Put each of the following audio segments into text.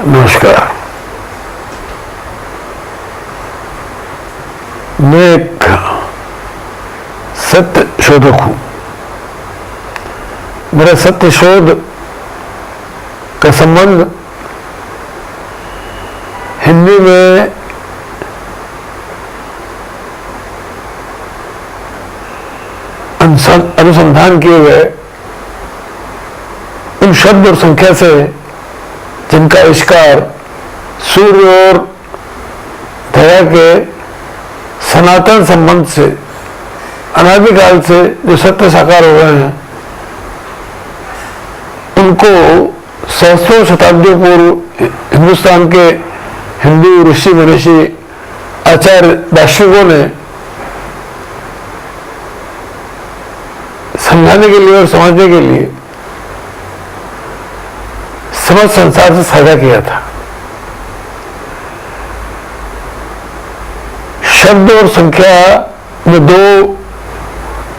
नमस्कार। मैं एक सत्य शोधक हूं। मेरा सत्य शोध का संबंध हिंदी में अनुसंधान किए गए उन शब्द और संख्या से जिनका आविष्कार सूर्य और धरा के सनातन संबंध से अनादिकाल से जो सत्य साकार हो रहे हैं उनको सहस्त्रों शताब्दियों पूर्व हिंदुस्तान के हिंदू ऋषि महर्षि आचार्य दार्शनिकों ने समझाने के लिए और समझने के लिए समस्त संसार से साझा किया था। शब्द और संख्या में दो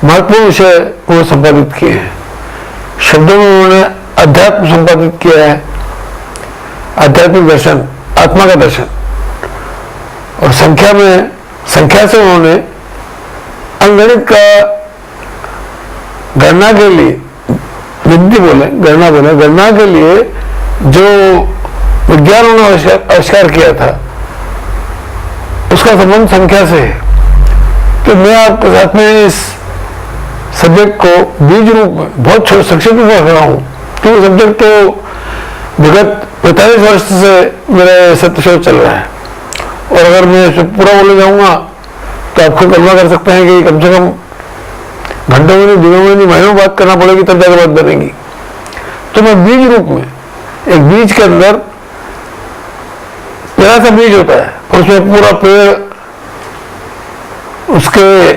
महत्वपूर्ण विषय वो संपादित किए हैं। शब्दों में उन्होंने अध्यात्म संपादित किया है, आध्यात्मिक दर्शन, आत्मा का दर्शन, और संख्या से उन्होंने अंगणित का गणना के लिए गणना के लिए जो विज्ञान उन्होंने आविष्कार किया था उसका संबंध संख्या से है। तो मैं आपके साथ में इस सब्जेक्ट को बीज रूप में बहुत संक्षिप्त में पढ़ रहा हूँ, क्योंकि सब्जेक्ट तो विगत 45 वर्ष से मेरा सत्य शोध चल रहा है, और अगर मैं इसे पूरा बोले जाऊंगा तो आपको कल्पना कर सकते हैं कि कम से कम घंटों में नहीं, दिनों में नहीं, महीनों बात करना पड़ेगी तब जाकर बात बनेगी। तो मैं बीज रूप में, एक बीज के अंदर प्यारा सा बीज होता है और उसमें पूरा पेड़, उसके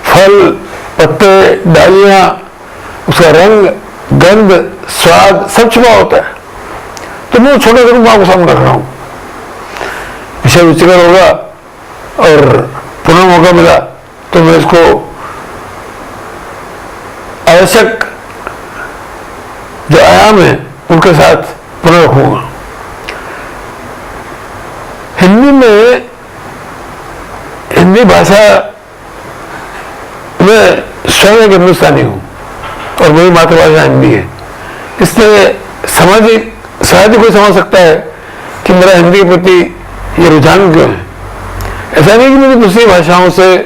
फल, पत्ते, डालियां, उसका रंग, गंध, स्वाद सब छुपा होता है। तो मैं छोटे रूप में आपको सामने रख रहा हूं। विषय रुचिकर होगा और पुनः मौका मिला तो मैं इसको आवश्यक जो आयाम है उनके साथ पुनः रखूंगा। हिंदी भाषा में स्वयं एक हिंदुस्तानी हूं और मेरी मातृभाषा हिंदी है, इसलिए शायद कोई समझ सकता है कि मेरा हिंदी के प्रति ये रुझान क्यों है। ऐसा नहीं कि मुझे दूसरी भाषाओं से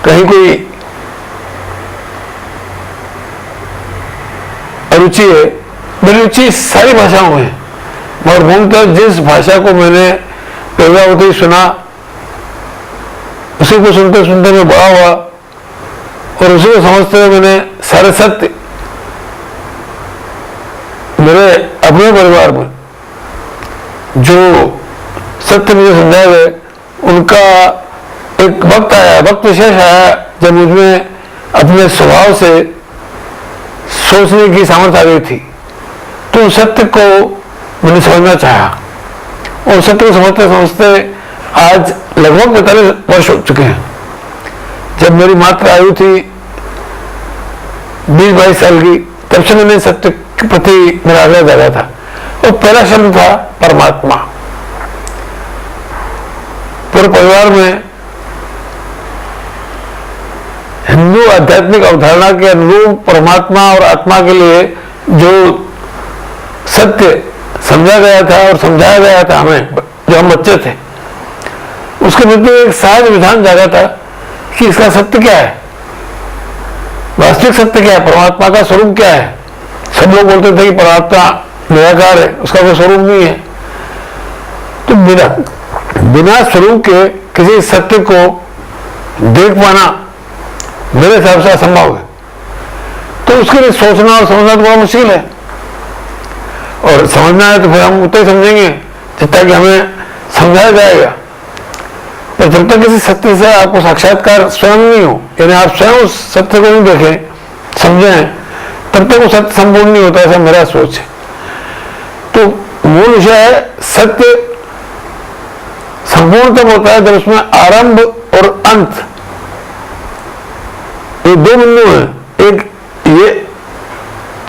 कहीं कोई रुचि है, मेरी रुचि सारी भाषाओं में, मगर मूलतः जिस भाषा को मैंने पैदा होते ही सुना, उसी को सुनते सुनते मैं बड़ा हुआ और उसी को समझते हुए मैंने सारे सत्य मेरे अपने परिवार में जो सत्य मुझे समझाए गए, उनका एक वक्त विशेष आया जब मुझमें अपने स्वभाव से सोचने की सामर्थ्य आ गई थी। तो सत्य को मैंने समझना चाहा और सत्य को समझते समझते आज लगभग 45 वर्ष हो चुके हैं। जब मेरी मात्र आयु थी 20-22 साल की, तब से मैंने सत्य के प्रति मेरा आग्रह जागा था और पहला शब्द था परमात्मा। पूरे परिवार में हिंदू आध्यात्मिक अवधारणा के अनुरूप परमात्मा और आत्मा के लिए जो सत्य समझा गया था और समझाया गया था हमें जो हम बच्चे थे, उसके प्रति एक सहज विधान जागा था कि इसका सत्य क्या है, वास्तविक सत्य क्या है, परमात्मा का स्वरूप क्या है। सब लोग बोलते थे कि परमात्मा निराकार है, उसका कोई स्वरूप नहीं है। तो बिना स्वरूप के किसी सत्य को देख पाना मेरे हिसाब से असंभव है। तो उसके लिए सोचना और समझना तो बड़ा मुश्किल है, और समझना है तो फिर हम उतना ही समझेंगे जितना कि हमें समझाया जाएगा। पर जब तक किसी सत्य से आपको साक्षात्कार स्वयं नहीं हो, यानी आप स्वयं उस सत्य को नहीं देखें, समझें, तब तक वो सत्य संपूर्ण नहीं होता, ऐसा मेरा सोच है। तो मूल विषय है सत्य संपूर्ण तब होता है जब उसमें आरंभ और अंत ये दो बिंदु हैं, एक ये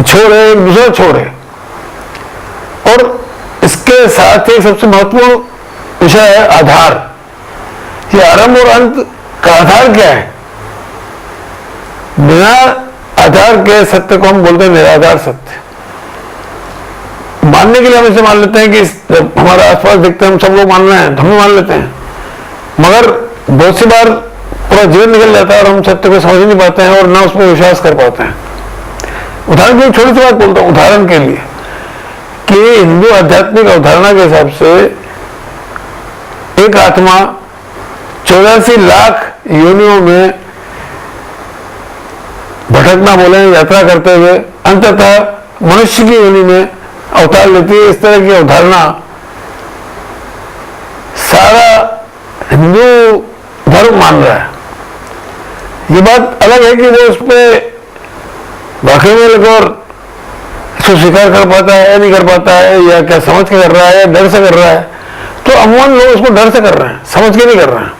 छोर है, एक दूसरा छोर है, और इस इसके साथ एक सबसे महत्वपूर्ण विषय है आधार। ये आरंभ और अंत का आधार क्या है? बिना आधार के सत्य को हम बोलते हैं निराधार सत्य। मानने के लिए हम इसे मान लेते हैं कि जब हमारे आसपास देखते हैं, हम सब लोग मान रहे हैं, हम भी मान लेते हैं, मगर बहुत सी बार पूरा जीवन निकल जाता है और हम सत्य को समझ नहीं पाते हैं और ना उस पर विश्वास कर पाते हैं। उदाहरण के लिए छोटी सी बात बोलता हूं, उदाहरण के लिए कि हिंदू आध्यात्मिक अवधारणा के हिसाब से एक आत्मा 84 लाख योनियों में भटकना बोले यात्रा करते हुए अंततः मनुष्य की योनि में अवतार लेती है। इस तरह की अवधारणा सारा हिंदू धर्म मान रहा है। ये बात अलग है कि वो उस पर वाकई में लेकर इसको स्वीकार कर पाता है या नहीं कर पाता है, या क्या समझ के कर रहा है या डर से कर रहा है। तो अमूमन लोग उसको डर से कर रहे हैं, समझ के नहीं कर रहे हैं।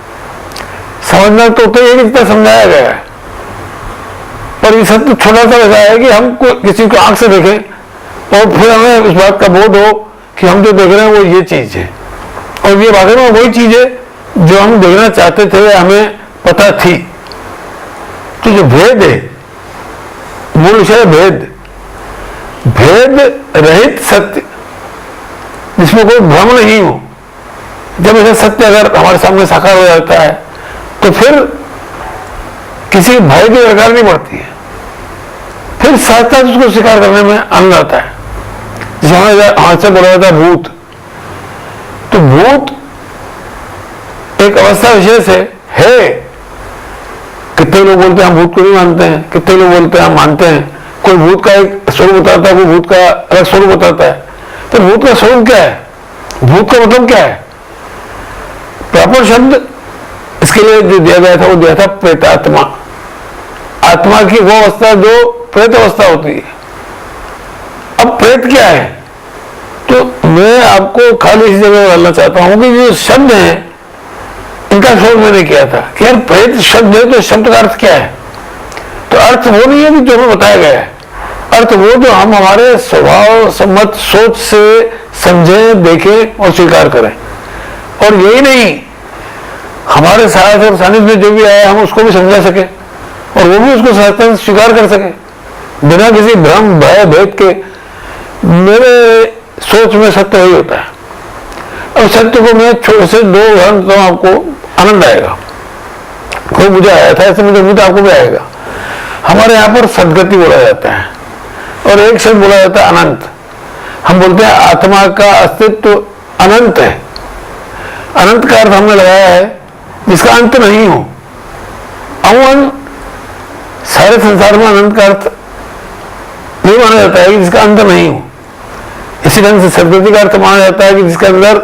समझना तो ये जितना समझाया गया है, पर ये सत्य छोटा सा ऐसा है कि हम किसी को आंख से देखें और फिर हमें उस बात का बोध हो कि हम जो देख रहे हैं वो ये चीज है, और ये वाकई में वही चीज है जो हम देखना चाहते थे, हमें पता थी। तो जो भेद है, मूल विषय भेद, भेद रहित सत्य जिसमें कोई भ्रम नहीं हो। जब ऐसा सत्य अगर हमारे सामने साकार हो जाता है तो फिर किसी भय की दरकार नहीं पड़ती है, फिर साथ साथ उसको स्वीकार करने में आनंद आता है। जैसे हमारे से बोला जाता है भूत, तो भूत एक अवस्था विशेष है। कितने लोग बोलते हैं हम भूत को नहीं मानते हैं, कितने लोग बोलते हैं हम मानते हैं। कोई भूत का एक स्वरूप बताता है, कोई भूत का अलग स्वरूप बताता है। तो भूत का स्वरूप क्या है, भूत का मतलब क्या है? प्रॉपर शब्द इसके लिए जो दिया गया था वो दिया था प्रेतात्मा। आत्मा की वो अवस्था जो प्रेत अवस्था होती है। अब प्रेत क्या है? तो मैं आपको खाली इस जगह डालना चाहता हूं कि जो शब्द है इनका शोध मैंने किया था कि यार प्रेत शब्द है, तो शब्द का अर्थ क्या है? तो अर्थ वो नहीं है कि जो हमें बताया गया है, अर्थ वो जो हम हमारे स्वभाव सम्मत सोच से समझें, देखें और स्वीकार करें। और यही नहीं, हमारे साथ और सानिध्य में जो भी आया हम उसको भी समझा सके और वो भी उसको सहजता से स्वीकार कर सके बिना किसी भ्रम भय भेद के। मेरे सोच में सत्य वही होता है। और सत्य को मैं छोटे से दो उदाहरण तो आपको आनंद आएगा। कोई मुझे आया था, ऐसे मुझे उम्मीद आपको भी आएगा। हमारे यहाँ पर सदगति बोला जाता है और एक शब्द बोला जाता है अनंत। हम बोलते हैं आत्मा का अस्तित्व अनंत है। अनंत का अर्थ हमने लगाया है जिसका अंत नहीं हो। अमूमन सारे संसार में अनंत का अर्थ नहीं माना जाता है कि जिसका अंत नहीं हो। इसी ढंग से सदगति का अर्थ माना जाता है कि जिसके अंदर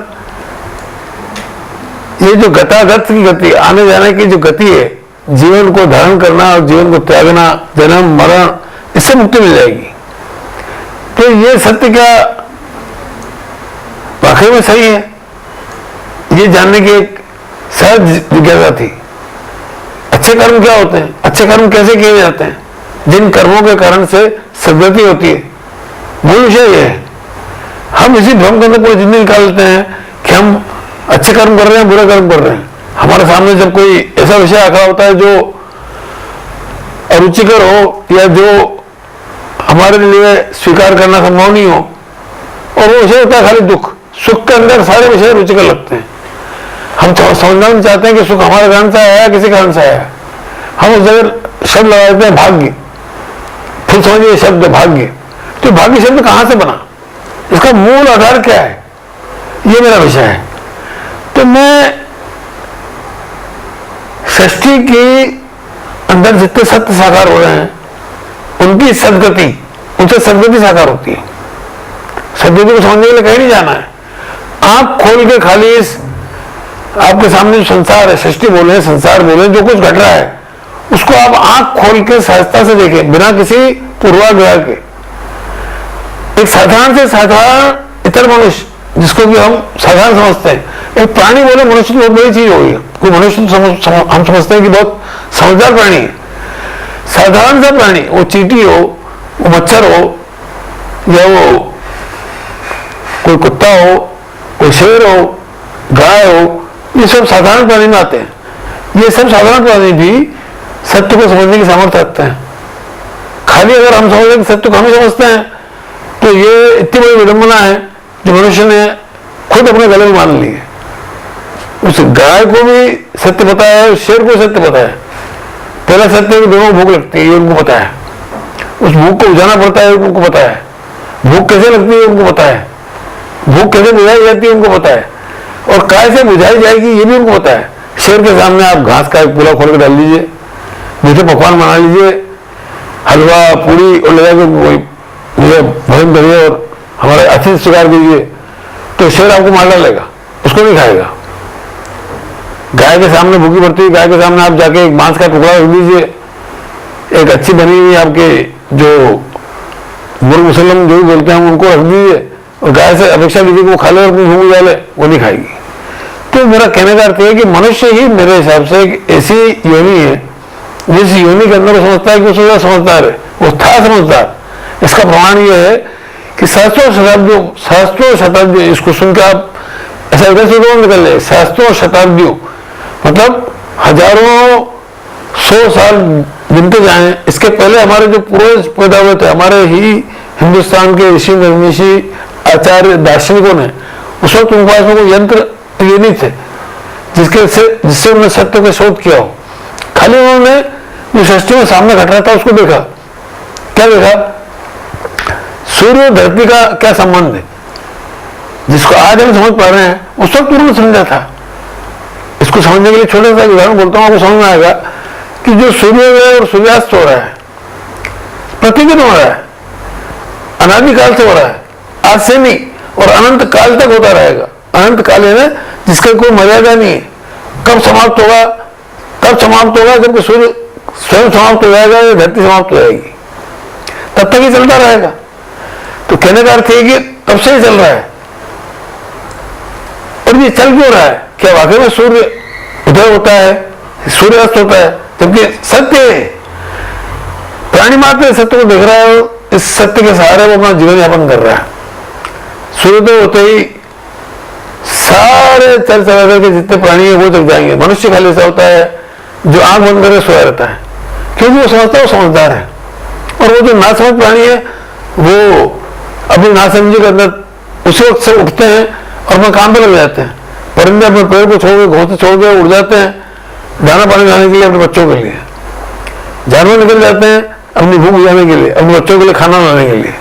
ये जो गतागत की गति, आने जाने की जो गति है, जीवन को धारण करना और जीवन को त्यागना, जन्म मरण, इससे मुक्ति मिल जाएगी। तो ये सत्य क्या वाकई में सही है? ये जानने की एक सहज जिज्ञासा थी। अच्छे कर्म क्या होते हैं, अच्छे कर्म कैसे किए जाते हैं, जिन कर्मों के कारण से सदगति होती है, मूल विषय ये है। हम इसी भ्रम के अंदर पूरी जिंदगी निकाल लेते हैं कि हम अच्छे कर्म कर रहे हैं, बुरे कर्म कर रहे हैं। हमारे सामने जब कोई ऐसा विषय आखा होता है जो अरुचिकर हो या जो हमारे लिए स्वीकार करना संभव नहीं हो, और वो विषय होता है खाली दुख। सुख के अंदर सारे विषय रुचिकर लगते हैं। हम समझना नहीं चाहते हैं कि सुख हमारे कारण से आया, किसी कारण से आया। हम उस जगह शब्द लगा देते हैं भाग्य, फिर समझिए शब्द भाग्य। तो भाग्य शब्द कहां से बना, इसका मूल आधार क्या है, ये मेरा विषय है। तो मैं सृष्टि के अंदर जितने सत्य साकार हो रहे हैं उनकी सदगति, उनसे सदगति साकार होती है। सदगति को समझने के लिए कहीं नहीं जाना है। आंख खोल के खाली इस आपके सामने जो संसार है, सृष्टि बोले, संसार बोले, जो कुछ घट रहा है उसको आप आंख खोल के सहजता से देखें बिना किसी पूर्वाग्रह के। एक साधारण से साधारण इतर मनुष्य जिसको भी हम साधारण समझते हैं, एक प्राणी बोले मनुष्य तो बहुत बड़ी चीज होगी। कोई मनुष्य हम समझते हैं कि बहुत समझदार प्राणी है। साधारण सा प्राणी, वो चींटी हो, वो मच्छर हो, या वो कोई कुत्ता हो, वो शेर हो, गाय हो, ये सब साधारण प्राणी में आते हैं। ये सब साधारण प्राणी भी सत्य को समझने की सामर्थ्य रखते हैं। खाली अगर हम समझें कि सत्य को हम समझते हैं तो ये इतनी बड़ी विडंबना है जो मनुष्य ने खुद अपने गले में मान ली है। उस गाय को भी सत्य पता है, उस शेर को सत्य पता है। पहला सत्य कि दोनों भूख लगती है, ये उनको पता है। उस भूख को बुझाना पड़ता है, उनको पता है। भूख कैसे लगती है उनको पता है। भूख कैसे बुझाई जाती है उनको पता है, और काय से बुझाई जाएगी ये भी उनको पता है। शेर के सामने आप घास का एक पुलाव खोल के डाल दीजिए, मीठे पकवान बना लीजिए, हलवा पूरी और लगा के मुझे भोजन करिए और हमारे अतिथि स्वीकार कीजिए, तो शेर आपको मार डालेगा, उसको नहीं खाएगा। गाय के सामने भूखी पड़ती है, गाय के सामने आप जाके एक मांस का टुकड़ा रख दीजिए, एक अच्छी बनी हुई आपके जो मुर्ग मुसलम जो भी बोलते हैं उनको रख दीजिए, और गाय से अपेक्षा कीजिए कि वो खा ले और अपनी भूख डाले, वो नहीं खाएगी। तो मेरा कहने का अर्थ है कि मनुष्य ही मेरे हिसाब से एक ऐसी योनि है जिस योनि के अंदर वो समझता है कि वो सबसे समझदार है, वो था समझदार। इसका प्रमाण ये है कि सहस्त्रों शताब्दियों इसको सुन के आप ऐसा इधर से दो निकल जाए, सहस्त्रों शताब्दियों मतलब हजारों 100 साल गिनते जाएं, इसके पहले हमारे जो पूर्वज पैदा हुए थे, हमारे ही हिंदुस्तान के ऋषि निर्मिषि आचार्य दार्शनिकों ने, उस वक्त उनके पास में कोई यंत्र ये नहीं थे जिससे उन्होंने सत्य का शोध किया हो। खाली उन्होंने जो सृष्टि में सामने घट रहा था उसको देखा। क्या देखा? सूर्य धरती का क्या संबंध है, जिसको आज हम समझ पा रहे हैं उस वक्त उन्होंने समझा था। इसको समझने के लिए छोटा सा उदाहरण बोलता हूं, आपको समझ में आएगा कि जो सूर्योदय और सूर्यास्त हो रहा है प्रतिदिन हो रहा है, अनादिकाल से हो रहा है, आज से नहीं, और अनंत काल तक होता रहेगा। अनंत काल है ना, जिसका कोई मर्यादा नहीं है। कब समाप्त होगा? तब समाप्त होगा जब सूर्य स्वयं समाप्त हो जाएगा या धरती समाप्त हो जाएगी, तब तक ही चलता रहेगा। तो कहने का अर्थ है कि तब से ही चल रहा है। और ये चल क्यों रहा है? क्या वाकई में सूर्य उदय होता है, सूर्यास्त होता है? जबकि सत्य है, प्राणी मात्र सत्य को देख रहा है और इस सत्य के सहारे वो अपना जीवन यापन कर रहा है। सूर्योदय होते ही सारे चल चला करके जितने प्राणी है वो जग जाएंगे। मनुष्य खाली ऐसा होता है जो आंख बंद करके सोया रहता है, क्योंकि वो समझता है वो समझदार है। और वो जो नासमझ प्राणी है वो अपनी नासमझी के अंदर उसी वक्त से उठते हैं और अपने काम पे लग जाते हैं। परिंदे अपने पेड़ को छोड़ के, घोंसले छोड़ के उड़ जाते हैं दाना पानी खाने के लिए, अपने बच्चों के लिए। जानवर निकल जाते हैं अपनी भूख बुझाने के लिए, अपने बच्चों के लिए खाना बनाने के लिए।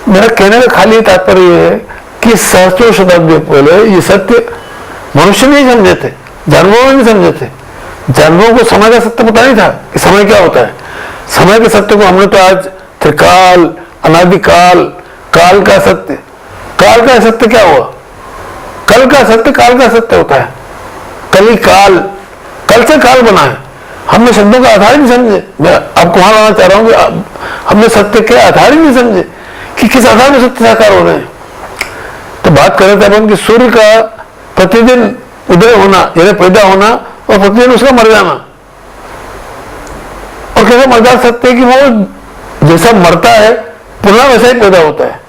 मेरा कहने का खाली तात्पर्य यह है कि सहस्त्रों शताब्दियों पहले ये सत्य मनुष्य नहीं समझे थे, जानवरों ने नहीं समझे थे। जानवरों को समय का सत्य पता नहीं था कि समय क्या होता है। समय के सत्य को हमने तो आज त्रिकाल, अनादिकाल, काल का सत्य। काल का सत्य क्या हुआ? कल का सत्य काल का सत्य होता है। कली काल, कल से काल बना है। हमने शब्दों का आधार ही नहीं समझे। मैं आपको वहां लाना चाह रहा हूं कि हमने सत्य के आधार ही नहीं समझे कि किस आधार में सत्य साकार हो रहे हैं। तो बात कर रहे थे अपन कि सूर्य का प्रतिदिन उदय होना यानी पैदा होना और प्रतिदिन उसका मर जाना। और कैसे मजेदार सत्य है कि वो जैसा मरता है पुनः वैसा ही पैदा होता है।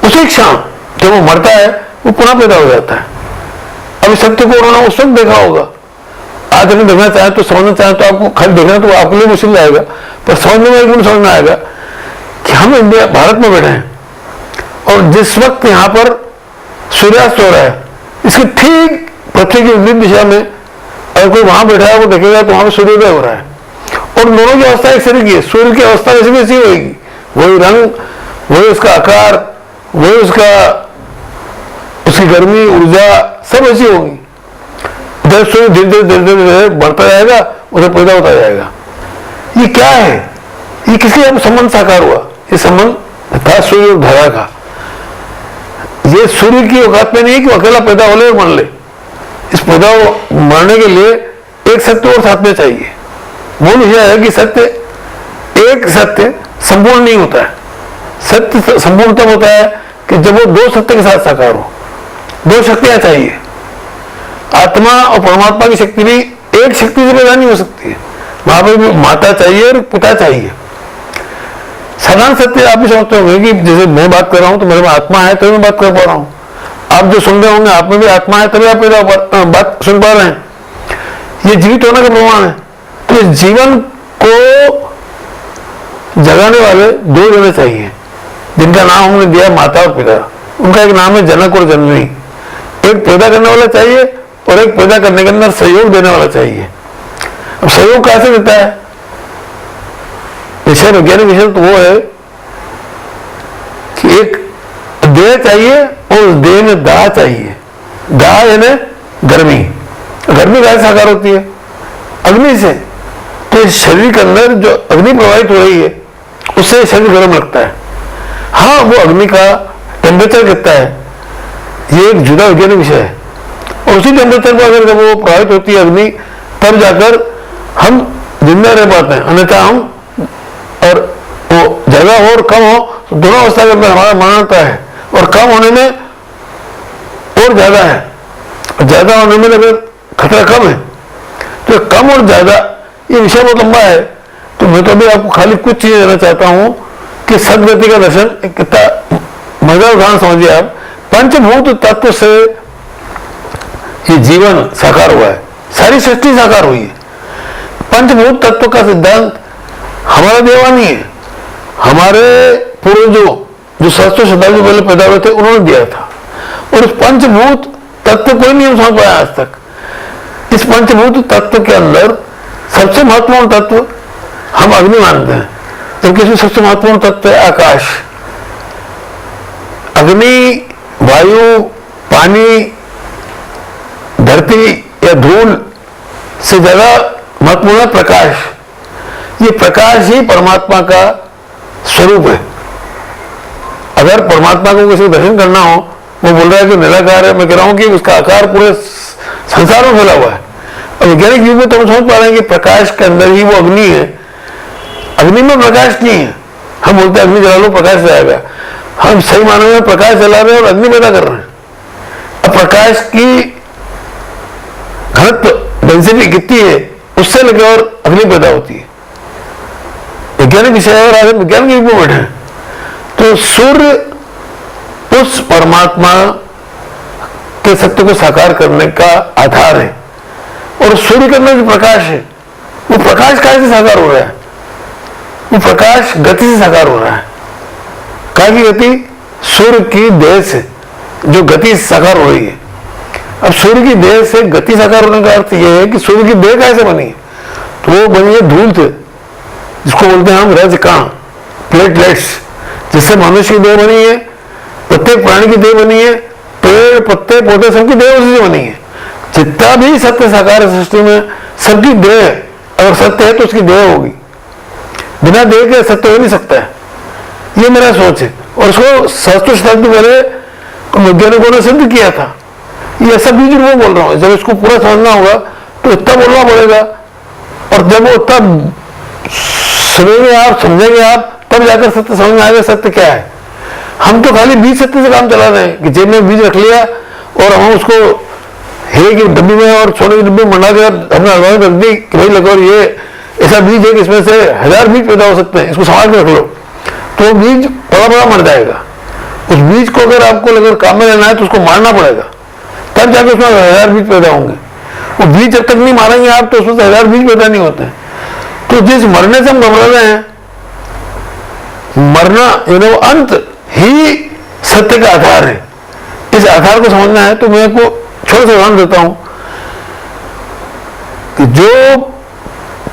उसी क्षण जब वो मरता है वो पुनः पैदा हो जाता है। अब इस सत्य को उन्होंने उस वक्त देखा होगा। आज अगर देखना चाहे तो समझना चाहे तो आपको खाली देखना तो आपके लिए मुश्किल आएगा, पर समझने में एकदम समझ में आएगा कि हम इंडिया भारत में बैठे हैं और जिस वक्त यहाँ पर सूर्यास्त हो रहा है इसकी ठीक पृथ्वी की विपरीत दिशा में अगर कोई वहां बैठा है वो देखेगा तो वहां पर सूर्योदय हो रहा है। और दोनों की अवस्था एक शरीर की है। सूर्य की अवस्था वैसी वैसी होगी, वही रंग, वही उसका आकार, वही उसकी गर्मी, ऊर्जा सब ऐसी होगी। इधर सूर्य धीरे धीरे धीरे धीरे बढ़ता जाएगा, उधर पैदा होता जाएगा। ये क्या है? ये किसके संबंध साकार हुआ? ये संबंध था सूर्य और धरा का। ये सूर्य की औकात में नहीं है कि अकेला पैदा हो ले और मर ले। इस पैदा मरने के लिए एक सत्य और साथ में चाहिए। वो यह है कि सत्य एक सत्य संपूर्ण नहीं होता है। सत्य संपूर्ण तब होता है कि जब वो दो सत्य के साथ साकार हो। दो शक्तियां चाहिए। आत्मा और परमात्मा की शक्ति भी एक शक्ति से पैदा नहीं हो सकती है। वहां पर भी माता चाहिए और पिता चाहिए। साधारण सत्य आप भी समझते होंगे कि जैसे मैं बात कर रहा हूं तो मेरे में आत्मा है तो मैं बात कर पा रहा हूं। आप जो सुन रहे होंगे, आप में भी आत्मा है, तभी आप बात सुन पा रहे हैं। ये जीवित होने का प्रमाण है। तो इस जीवन को जगाने वाले दो जने चाहिए, जिनका नाम हमने दिया माता और पिता। उनका एक नाम है जनक और जननी। एक पैदा करने वाला चाहिए और एक पैदा करने के अंदर सहयोग देने वाला चाहिए। अब सहयोग कैसे देता है? विषय वैज्ञानिक विषय तो वो है कि एक देह चाहिए और उस देह में दाह चाहिए। दाह यानी गर्मी। गर्मी कैसे साकार होती है? अग्नि से। तो इस शरीर के अंदर जो अग्नि प्रवाहित हो रही है उससे शरीर गर्म लगता है। हाँ, वो अग्नि का टेम्परेचर कितना है ये एक जुदा वैज्ञानिक विषय है, और उसी टेम्परेचर पर अगर जब वो प्रभावित होती है अग्नि, तब जाकर हम जिंदा रह पाते हैं। अन्यथा हम, और वो ज्यादा हो और कम हो तो दोनों अवस्था के अंदर हमारा मरण होता है, और कम होने में और ज्यादा है, और ज्यादा होने में अगर खतरा कम है। तो कम और ज्यादा ये विषय बहुत लंबा है, तो मैं तो अभी आपको खाली कुछ चीजें देना चाहता हूं कि सदगति का दर्शन कितना मजेदार उदाहरण समझिए आप। पंचभूत तत्व से ये जीवन साकार हुआ है, सारी सृष्टि साकार हुई है। पंचभूत तत्व का सिद्धांत हमारा देवा नहीं है, हमारे पूर्वजों जो सहस्त्रों शताब्दी पहले पैदा हुए थे उन्होंने दिया था। और उस पंचभूत तत्व कोई नहीं समझ पाया आज तक। इस पंचभूत तत्व के अंदर सबसे महत्वपूर्ण तत्व हम अग्नि मानते हैं, जबकि इसमें सबसे महत्वपूर्ण तत्व है आकाश। अग्नि, वायु, पानी, धरती या धूल से ज्यादा महत्वपूर्ण है प्रकाश। ये प्रकाश ही परमात्मा का स्वरूप है। अगर परमात्मा को किसी दर्शन करना हो, वो बोल रहा है कि निराकार है, मैं कह रहा हूं कि उसका आकार पूरे संसार में फैला हुआ है। और वैज्ञानिक युग में तो हम समझ पा रहे हैं कि प्रकाश के अंदर ही वो अग्नि है। अग्नि में प्रकाश नहीं है। हम बोलते हैं अग्नि जला लो प्रकाश जाएगा, हम सही मानव में प्रकाश जला रहे हैं और अग्नि पैदा कर रहे हैं। अब प्रकाश की घनत्व डेंसिटी कितनी है उससे लगे और अग्नि पैदा होती है। वैज्ञानिक विषय है और आज विज्ञान के युग में बैठे हैं। तो सूर्य उस परमात्मा के सत्य को साकार करने का आधार है, और सूर्य के अंदर जो प्रकाश है वो प्रकाश कैसे साकार हो रहा है? वो प्रकाश गति से साकार हो रहा है। काय की गति? सूर्य की देह से जो गति साकार हो रही है। अब सूर्य की देह से गति साकार होने का अर्थ यह है कि सूर्य की देह कैसे बनी है? तो वो बनी है धूल से, जिसको बोलते हैं हम रजकण, प्लेटलेट्स। जिससे मनुष्य की देह बनी है, प्रत्येक प्राणी की देह बनी है, पेड़ पत्ते पौधे सबकी देह उसी से बनी है। जितना भी सत्य साकार है सृष्टि में, सबकी देह अगर सत्य है तो उसकी देह होगी। बिना देह के सत्य हो नहीं सकता है, ये मेरा सोच है। और उसको सहस्त्र शताब्दी पहले वैज्ञानिकों ने सिद्ध किया था। ये ऐसा बीज मैं बोल रहा हूँ, जब इसको पूरा समझना होगा तो इतना बोलना पड़ेगा, और जब वो तब सुनेंगे आप, समझेंगे आप, तब जाकर सत्य समझ में आएगा सत्य क्या है। हम तो खाली बीज सत्य से काम चला रहे हैं कि जेब में बीज रख लिया और हम उसको हीरे की डब्बी में और सोने की डब्बी में मंडा के हमने अलमारी में रख दी कि भाई लगो, और ये ऐसा बीज है कि इसमें से 1000 बीज पैदा हो सकते हैं, इसको संभाल के रख लो। तो वो बीज बड़ा बड़ा मर जाएगा। उस बीज को अगर आपको अगर काम में लेना है तो उसको मारना पड़ेगा, तब जाकर उसमें 1000 बीज पैदा होंगे। वो बीज जब तक नहीं मारेंगे आप तो उसमें से 1000 बीज पैदा नहीं होते। तो जिस मरने से हम घबरा रहे हैं, मरना यानी वो अंत ही सत्य का आधार है। इस आधार को समझना है तो मैं आपको छोटा सा उदाहरण देता हूं कि जो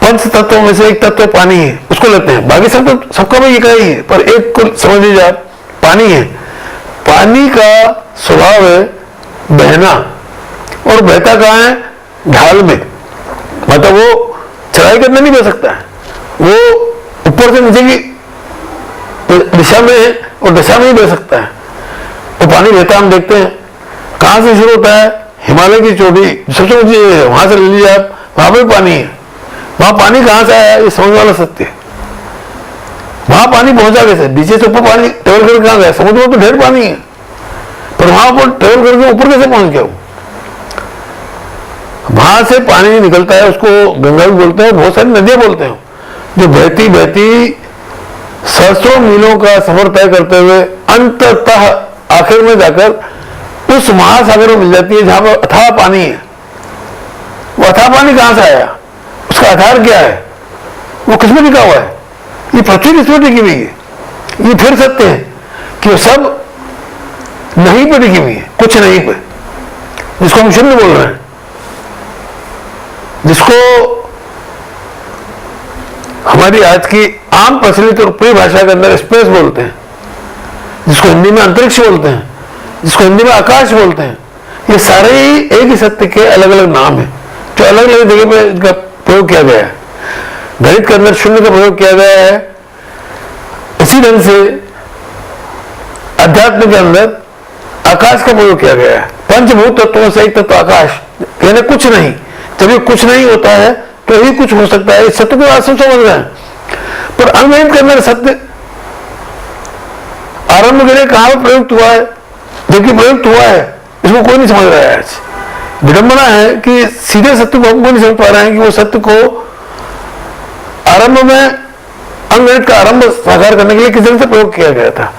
पंच तत्वों में से एक तत्व पानी है, उसको लेते हैं। बाकी सब तो सबका भी एक ही है, पर एक को समझ लीजिए आप, पानी है। पानी का स्वभाव है बहना, और बहता कहाँ है? ढाल में। मतलब वो चढ़ाई करने नहीं बह सकता है, वो ऊपर से नीचे की दिशा में है और दिशा में ही बह सकता है। वो पानी बहता हम देखते हैं कहां से शुरू होता है? हिमालय की चोटी सबसे ऊंची है, वहां से ले लीजिए आप, वहां पर पानी है। वहां पानी कहां से आया ये समझ वाला सत्य है। वहां पानी पहुंचा कैसे? नीचे से ऊपर पानी ट्रेवल करके कहां गया? समुद्र में तो ढेर पानी है, पर वहां पर ट्रेवल करके ऊपर कैसे पहुंच गया? वहां से पानी निकलता है, उसको गंगा भी बोलते हैं, बहुत सारी नदियां बोलते हैं, जो बहती बहती सहस्रों मीलों का सफर तय करते हुए अंततः आखिर में जाकर उस महासागर में मिल जाती है जहां पर अथाह पानी है। वो अथाह पानी कहां से आया, उसका आधार क्या है, वो किसमें टिका हुआ है, ये पृथ्वी किसमें टिकी हुई है। ये फिर सत्य है कि वो सब नहीं पे टिकी हुई है, कुछ नहीं पे, जिसको हम शून्य बोल रहे हैं, जिसको हमारी आज की आम प्रचलित और प्रिय भाषा के अंदर स्पेस बोलते हैं, जिसको हिंदी में अंतरिक्ष बोलते हैं, जिसको हिंदी में आकाश बोलते हैं। ये सारे ही एक ही सत्य के अलग अलग नाम हैं जो अलग अलग जगह पे इनका प्रयोग किया गया है। गणित के अंदर शून्य का प्रयोग किया गया है, इसी ढंग से अध्यात्म के अंदर आकाश का प्रयोग किया गया है। पंचभूत तत्वों से एक तत्व आकाश, यानी कुछ नहीं। जब ये कुछ नहीं होता है तो ही कुछ हो सकता है। इस सत्य को आज सब समझ रहे हैं, पर अनगणित के अंदर सत्य आरंभ के लिए कहां पर प्रयुक्त हुआ है, जबकि प्रयुक्त हुआ है इसको कोई नहीं समझ रहा है। आज विडंबना है कि सीधे सत्य को हम कोई नहीं समझ पा रहे हैं कि वो सत्य को आरंभ में अनगणित का आरंभ साकार करने के लिए किस तरह से प्रयोग किया गया था।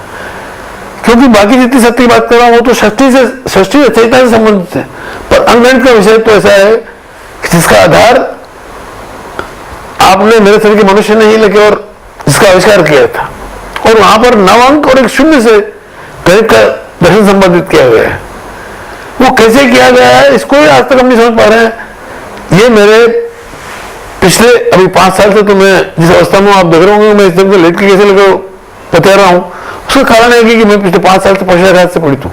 क्योंकि बाकी जितनी सत्य की बात कर रहा हूं वो तो सृष्टि रचयिता से संबंधित है, पर अनगणित का विषय तो ऐसा है कि जिसका आधार आपने मेरे शरीर के मनुष्य ने ही लेके और इसका आविष्कार किया था, और वहां पर 9 अंक और एक शून्य से गणित का दर्शन संबंधित किया गया है। वो कैसे किया गया है इसको ही आज तक हम नहीं समझ पा रहे हैं। ये मेरे पिछले अभी 5 साल से तो मैं जिस अवस्था में आप देख रहे होंगे, मैं इस दिन लेट के कैसे लगे बता रहा हूं, उसका कारण है कि मैं पिछले 5 साल से पक्षाघात से पीड़ित हूं।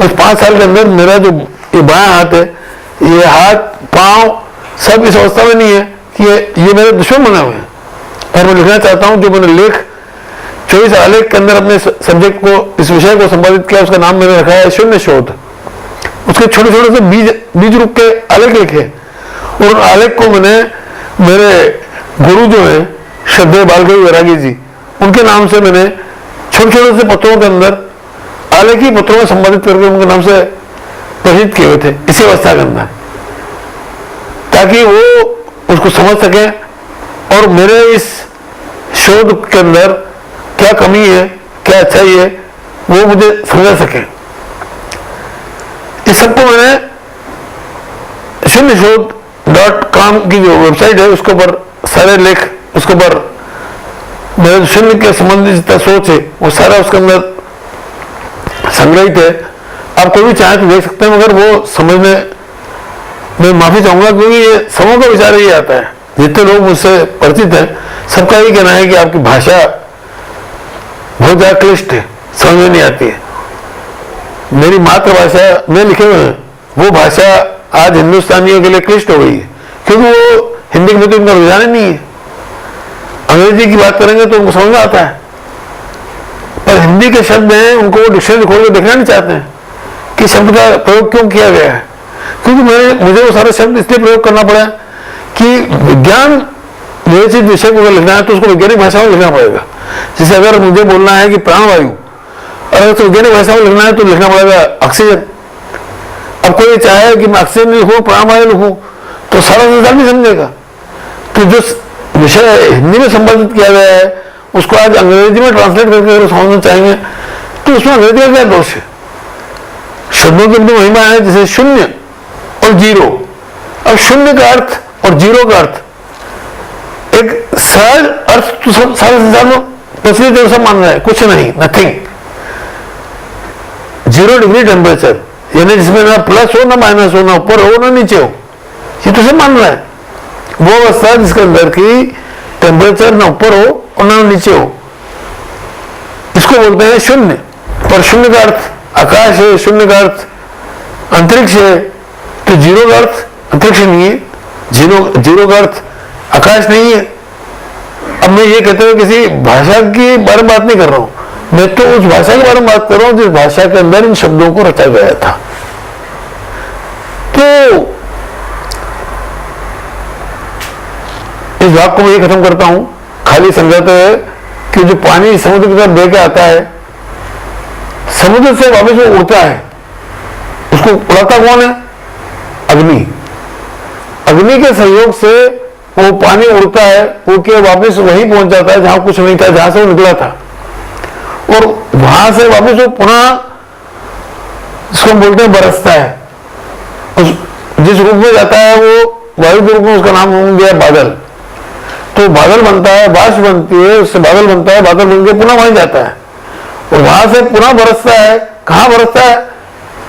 और 5 साल के अंदर मेरा जो ये बायां हाथ है, ये हाथ पांव सब इस अवस्था में नहीं है कि ये मेरे दुश्मन बने हुए हैं। और मैं लिखना चाहता हूं, जो मैंने लेख 24 आलेख के अंदर अपने सब्जेक्ट को, इस विषय को संपादित किया, उसका नाम मैंने रखा है शून्य शोध। उसके छोटे छोटे से बीज रूप के आलेख लिखे, और उन आलेख को मैंने मेरे गुरु जो है श्रद्धेय बालगवी वैरागी जी, उनके नाम से मैंने छोटे छोटे से पत्रों के अंदर आलेखी पत्रों में संपादित करके उनके नाम से प्रसिद्ध किए हुए थे इसी अवस्था के अंदर, ताकि वो उसको समझ सके और मेरे इस शोध के अंदर क्या कमी है, क्या अच्छाई है, वो मुझे समझा सके। इस सबको मैंने शून्यशोध.com की जो वेबसाइट है उसके ऊपर सारे लेख, उसके ऊपर मेरे शून्य के संबंधित जितना सोच है वो सारा उसके अंदर संग्रहित है। आप कोई भी चाहे तो देख सकते हैं, मगर वो समझने में माफी चाहूंगा, क्योंकि ये समूह का विचार ही आता है। जितने लोग मुझसे परिचित हैं सबका यही कहना है कि आपकी भाषा बहुत ज्यादा क्लिष्ट है, समझ में नहीं आती है। मेरी मातृभाषा में लिखे हुए हैं वो भाषा आज हिंदुस्तानियों के लिए क्लिष्ट हो गई है, क्योंकि वो हिंदी में तो उनका रुझान ही नहीं है। अंग्रेजी की बात करेंगे तो उनको समझ में आता है, पर हिंदी के शब्द हैं उनको वो डिक्शनरी खोल के देखना नहीं चाहते हैं कि शब्द का प्रयोग क्यों किया गया है। क्योंकि मुझे वो सारे शब्द इसलिए प्रयोग करना पड़ा कि विज्ञान निश्चित विषय को अगर लिखना है तो उसको वैज्ञानिक भाषा में लिखना पड़ेगा। जैसे अगर मुझे बोलना है कि प्राणवायु, अगर तो वैज्ञानिक भाषा में लिखना है तो लिखना पड़ेगा ऑक्सीजन। अब कोई चाहे कि मैं ऑक्सीजन लिखूं, प्राणवायु लिखूं, तो सारा संसार नहीं समझेगा। तो जो विषय हिंदी में संबोधित किया गया है उसको आज अंग्रेजी में ट्रांसलेट करके अगर समझना चाहेंगे तो उसमें अंग्रेजी का क्या दोष है। शब्दों की अपनी महिमा है, जैसे शून्य और जीरो। अब शून्य का अर्थ और जीरो का अर्थ एक सहज अर्थ तो सारे संसार में प्रचलित सब मान रहा है, कुछ नहीं, नथिंग। 0 डिग्री टेम्परेचर, यानी जिसमें ना प्लस हो ना माइनस हो, ना ऊपर हो ना नीचे हो, ये तो सब मान रहा है। वो अवस्था जिसके अंदर की टेम्परेचर ना ऊपर हो और ना नीचे हो, इसको बोलते हैं शून्य। पर शून्य का अर्थ आकाश है, शून्य का अर्थ अंतरिक्ष है, तो जीरो का अर्थ अंतरिक्ष नहीं है, जीरो का अर्थ आकाश नहीं है। अब मैं ये कहते हुए किसी भाषा के बारे में बात नहीं कर रहा हूं, मैं तो उस भाषा के बारे में बात कर रहा हूं जिस भाषा के अंदर इन शब्दों को रचा गया था। तो इस बात को मैं ये खत्म करता हूं, खाली समझाते हुए कि जो पानी समुद्र की तरफ बह के आता है, समुद्र से वापस वो उड़ता है, उसको उड़ाता कौन है? अग्नि। अग्नि के सहयोग से वो पानी उड़ता है, उड़ के वापस वहीं पहुंच जाता है जहां कुछ नहीं था, जहां से वो निकला था, और वहां से वापस वो पुनः इसको हम बोलते हैं बरसता है। उस जिस रूप में जाता है वो वायु के रूप में, उसका नाम हमने दिया बादल। तो बादल बनता है, बारिश बनती है, उससे बादल बनता है, बादल बन के पुनः वहीं जाता है और वहां से पुनः बरसता है। कहाँ बरसता है?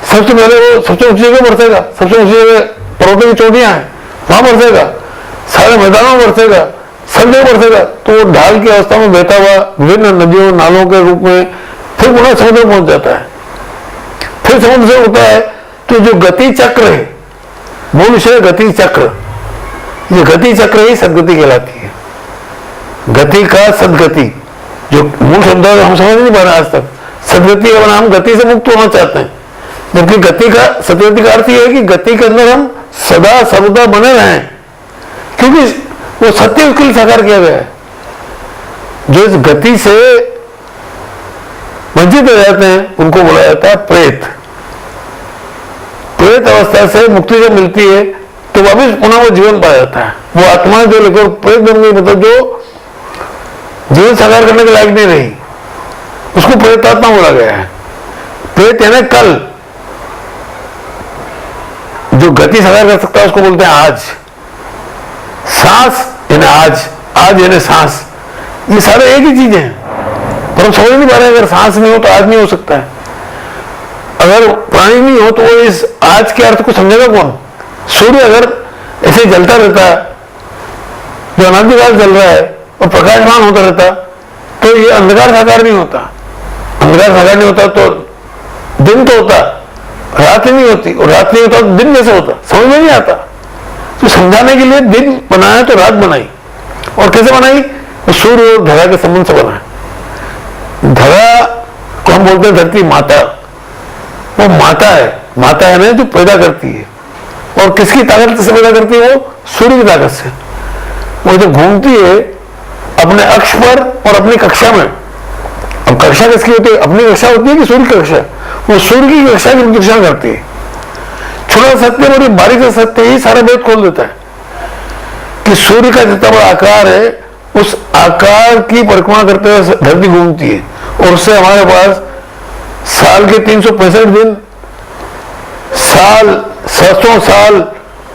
सबसे पहले वो सबसे ऊंची जगह बरसेगा, सबसे ऊंची जगह पर्वतों की चोटियां हैं वहां बरसेगा, सारे मैदानों में बरसेगा, सब जगह बरसेगा। तो वो ढाल की अवस्था में बहता हुआ विभिन्न नदियों नालों के रूप में फिर पुनः समुद्र में पहुंच जाता है। फिर समुद्र से होता है तो जो गति चक्र है, मूल विषय गति चक्र, ये गति चक्र ही सदगति कहलाती है। गति का सदगति जो मूल शब्द है हम समझ नहीं पा रहे आज तक। सदगति का नाम गति से मुक्त होना चाहते हैं, जबकि गति का सदगति का अर्थ यह है कि गति के अंदर हम सदा सर्वदा बने रहें, क्योंकि वो सत्य उसके लिए साकार किया गया है। जो इस गति से वंचित हो जाते हैं उनको बोला जाता है प्रेत। प्रेत अवस्था से मुक्ति जब मिलती है तो वापिस पुनः वो जीवन पाया जाता है। वो आत्मा जो लेकर प्रेत बन गई, मतलब जो जीवन साकार करने के लायक नहीं रही, उसको प्रेतात्मा बोला गया है। प्रेत यानी कल, जो गति साकार कर सकता है उसको बोलते हैं आज। सांस यानी आज, आज यानी सांस, ये सारे एक ही चीजें हैं, पर हम समझ नहीं पा रहे। अगर सांस नहीं हो तो आज नहीं हो सकता है, अगर प्राणी नहीं हो तो वो इस आज के अर्थ को समझेगा कौन? सूर्य अगर ऐसे जलता रहता है, जो अनादिकाल जल रहा है और प्रकाशमान होता रहता, तो ये अंधकार साकार नहीं होता। अंधकार साकार नहीं होता तो दिन तो होता, रात नहीं होती, और रात नहीं होता तो दिन कैसे होता? समझ में नहीं आता। तो समझाने के लिए दिन बनाया तो रात बनाई, और कैसे बनाई? तो सूर्य और धरा के संबंध से बनाया। धरा को हम बोलते हैं धरती माता, वो माता है। माता है ना जो पैदा करती है, और किसकी ताकत से पैदा करती है? वो सूर्य की ताकत से। वो जब घूमती है अपने अक्ष पर और अपनी कक्षा में, अब कक्षा किसकी होती है? अपनी कक्षा होती है कि सूर्य की कक्षा? वो सूर्य की कक्षा की प्रदक्षिणा करती है। छोटा सत्य बड़ी बारीक से सत्य ही सारा भेद खोल देता है कि सूर्य का जितना बड़ा आकार है, उस आकार की परिक्रमा करते हुए धरती घूमती है, और उससे हमारे पास साल के 365 दिन, साल, सहस्त्रों साल,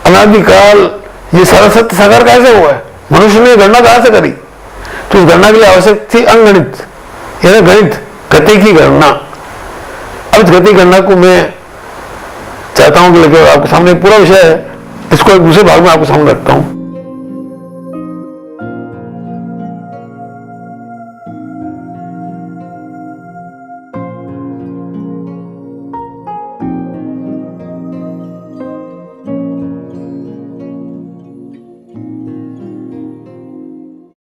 अनादिकाल, ये सारा सत्य साकार कैसे हुआ है? मनुष्य ने गणना कहां से करी? तो इस गणना के लिए आवश्यक थी अंगणित, यानी गणित, गति की गणना। अब इस गति गणना को मैं चाहता हूं कि लेकर आपके सामने पूरा विषय है, इसको एक दूसरे भाग में आपके सामने रखता हूं।